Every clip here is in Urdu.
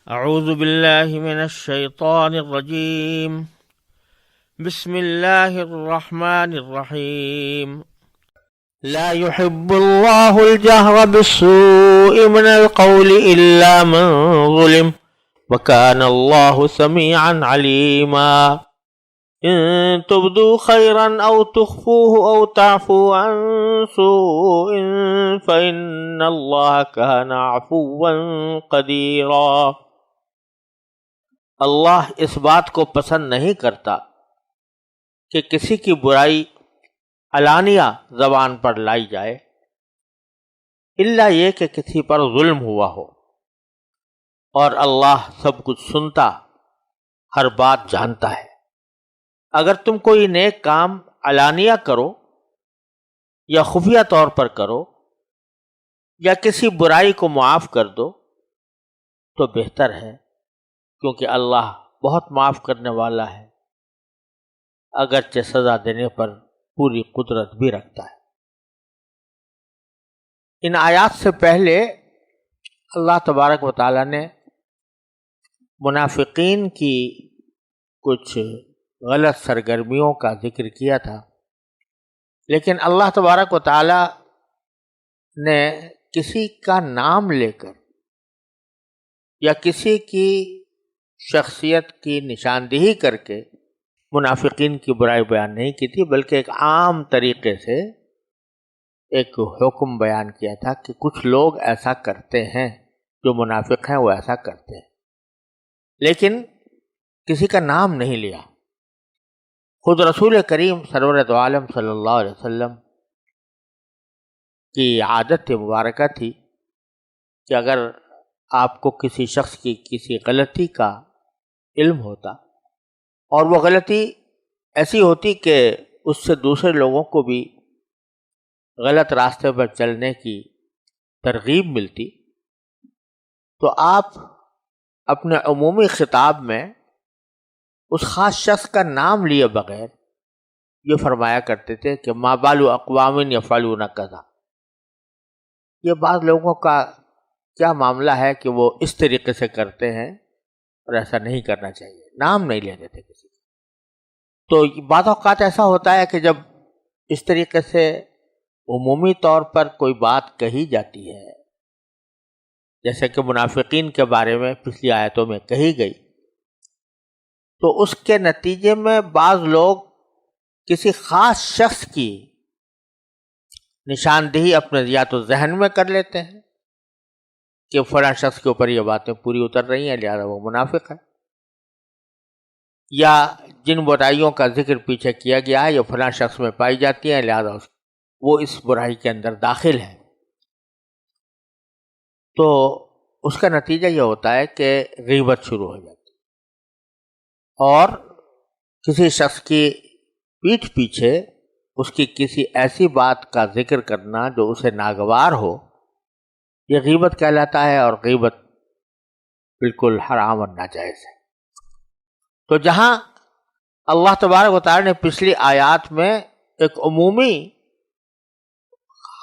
اعوذ باللہ من الشیطان الرجیم بسم اللہ الرحمن الرحیم لا يحب اللہ الجہر بالسوء من القول الا من ظلم وكان اللہ سمیعا علیما ان تبدوا خيرا او تخفوه او تعفوا عن سوء فإن الله كان عفوا قديرا۔ اللہ اس بات کو پسند نہیں کرتا کہ کسی کی برائی علانیہ زبان پر لائی جائے الا یہ کہ کسی پر ظلم ہوا ہو، اور اللہ سب کچھ سنتا، ہر بات جانتا ہے۔ اگر تم کوئی نیک کام علانیہ کرو یا خفیہ طور پر کرو یا کسی برائی کو معاف کر دو تو بہتر ہے، کیونکہ اللہ بہت معاف کرنے والا ہے، اگرچہ سزا دینے پر پوری قدرت بھی رکھتا ہے۔ ان آیات سے پہلے اللہ تبارک و تعالیٰ نے منافقین کی کچھ غلط سرگرمیوں کا ذکر کیا تھا، لیکن اللہ تبارک و تعالیٰ نے کسی کا نام لے کر یا کسی کی شخصیت کی نشاندہی کر کے منافقین کی برائی بیان نہیں کی تھی، بلکہ ایک عام طریقے سے ایک حکم بیان کیا تھا کہ کچھ لوگ ایسا کرتے ہیں، جو منافق ہیں وہ ایسا کرتے ہیں، لیکن کسی کا نام نہیں لیا۔ خود رسول کریم سرور دو عالم صلی اللہ علیہ وسلم کی عادت مبارکہ تھی کہ اگر آپ کو کسی شخص کی کسی غلطی کا علم ہوتا اور وہ غلطی ایسی ہوتی کہ اس سے دوسرے لوگوں کو بھی غلط راستے پر چلنے کی ترغیب ملتی، تو آپ اپنے عمومی خطاب میں اس خاص شخص کا نام لیے بغیر یہ فرمایا کرتے تھے کہ ما بال اقوام یفعلون کذا، یہ بعض لوگوں کا کیا معاملہ ہے کہ وہ اس طریقے سے کرتے ہیں اور ایسا نہیں کرنا چاہیے، نام نہیں لیتے تھے کسی کا۔ تو بعض اوقات ایسا ہوتا ہے کہ جب اس طریقے سے عمومی طور پر کوئی بات کہی جاتی ہے، جیسے کہ منافقین کے بارے میں پچھلی آیتوں میں کہی گئی، تو اس کے نتیجے میں بعض لوگ کسی خاص شخص کی نشاندہی اپنے یا تو ذہن میں کر لیتے ہیں کہ فلاں شخص کے اوپر یہ باتیں پوری اتر رہی ہیں لہذا وہ منافق ہے، یا جن برائیوں کا ذکر پیچھے کیا گیا ہے یہ فلاں شخص میں پائی جاتی ہیں لہذا وہ اس برائی کے اندر داخل ہے۔ تو اس کا نتیجہ یہ ہوتا ہے کہ غیبت شروع ہو جاتی ہے، اور کسی شخص کی پیٹھ پیچھے اس کی کسی ایسی بات کا ذکر کرنا جو اسے ناگوار ہو، یہ غیبت کہلاتا ہے، اور غیبت بالکل حرام اور ناجائز ہے۔ تو جہاں اللہ تبارک و تعالی نے پچھلی آیات میں ایک عمومی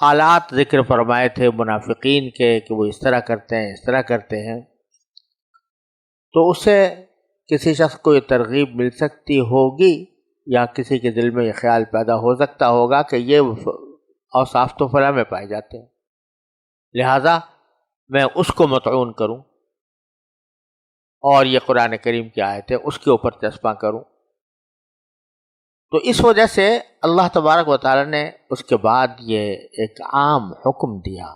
حالات ذکر فرمائے تھے منافقین کے کہ وہ اس طرح کرتے ہیں اس طرح کرتے ہیں، تو اس سے کسی شخص کو یہ ترغیب مل سکتی ہوگی یا کسی کے دل میں یہ خیال پیدا ہو سکتا ہوگا کہ یہ اوصاف تو فلاں میں پائے جاتے ہیں، لہذا میں اس کو مطعون کروں اور یہ قرآن کریم کی آیتیں اس کے اوپر چسپاں کروں۔ تو اس وجہ سے اللہ تبارک و تعالی نے اس کے بعد یہ ایک عام حکم دیا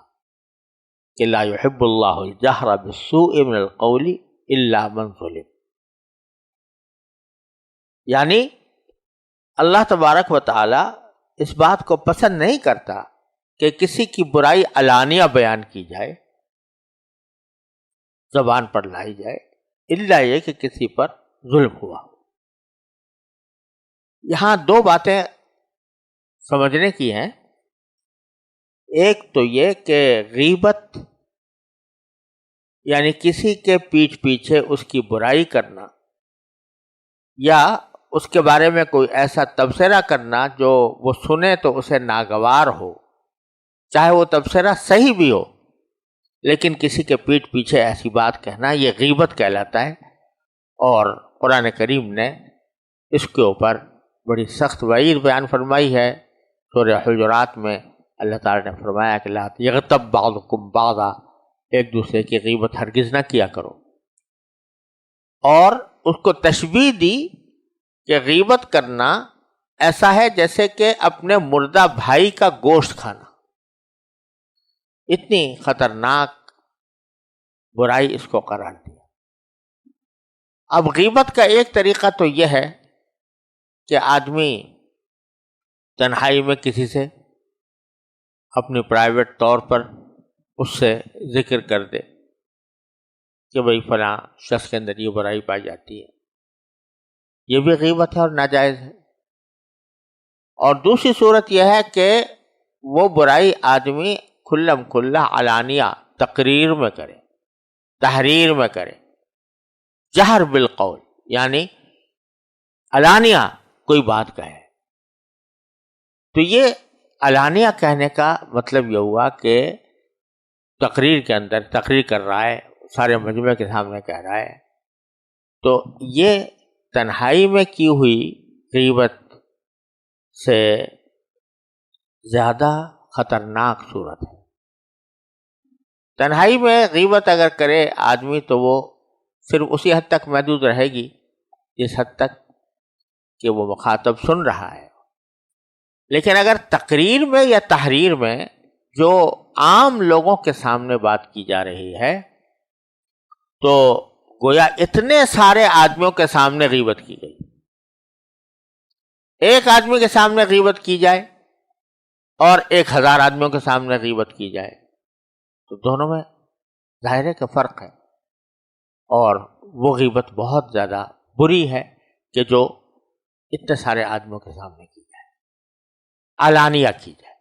کہ لا يحب اللہ الجہر بالسوء من القول الا من ظلم، یعنی اللہ تبارک و تعالی اس بات کو پسند نہیں کرتا کہ کسی کی برائی علانیہ بیان کی جائے، زبان پر لائی جائے، الا یہ کہ کسی پر ظلم ہوا۔ یہاں دو باتیں سمجھنے کی ہیں، ایک تو یہ کہ غیبت یعنی کسی کے پیٹھ پیچھے اس کی برائی کرنا یا اس کے بارے میں کوئی ایسا تبصرہ کرنا جو وہ سنے تو اسے ناگوار ہو، چاہے وہ تبصرہ صحیح بھی ہو لیکن کسی کے پیٹھ پیچھے ایسی بات کہنا یہ غیبت کہلاتا ہے، اور قرآن کریم نے اس کے اوپر بڑی سخت وعید بیان فرمائی ہے۔ سورہ حجرات میں اللہ تعالیٰ نے فرمایا کہ لا یغتب بعضکم بعضا، ایک دوسرے کی غیبت ہرگز نہ کیا کرو، اور اس کو تشبیہ دی کہ غیبت کرنا ایسا ہے جیسے کہ اپنے مردہ بھائی کا گوشت کھانا، اتنی خطرناک برائی اس کو قرار دیا۔ اب غیبت کا ایک طریقہ تو یہ ہے کہ آدمی تنہائی میں کسی سے اپنی پرائیویٹ طور پر اس سے ذکر کر دے کہ بھئی فلاں شخص کے اندر یہ برائی پائی جاتی ہے، یہ بھی غیبت ہے اور ناجائز ہے۔ اور دوسری صورت یہ ہے کہ وہ برائی آدمی کھلم کھلا علانیہ تقریر میں کرے، تحریر میں کرے، جہر بالقول، یعنی علانیہ کوئی بات کہے۔ تو یہ علانیہ کہنے کا مطلب یہ ہوا کہ تقریر کے اندر تقریر کر رہا ہے، سارے مجمع کے سامنے کہہ رہا ہے، تو یہ تنہائی میں کی ہوئی غیبت سے زیادہ خطرناک صورت ہے۔ تنہائی میں غیبت اگر کرے آدمی تو وہ صرف اسی حد تک محدود رہے گی جس حد تک کہ وہ مخاطب سن رہا ہے، لیکن اگر تقریر میں یا تحریر میں جو عام لوگوں کے سامنے بات کی جا رہی ہے تو گویا اتنے سارے آدمیوں کے سامنے غیبت کی گئی۔ ایک آدمی کے سامنے غیبت کی جائے اور 1000 آدمیوں کے سامنے غیبت کی جائے تو دونوں میں ظاہر ہے کہ فرق ہے، اور وہ غیبت بہت زیادہ بری ہے کہ جو اتنے سارے آدمیوں کے سامنے کی جائے، علانیہ کی جائے۔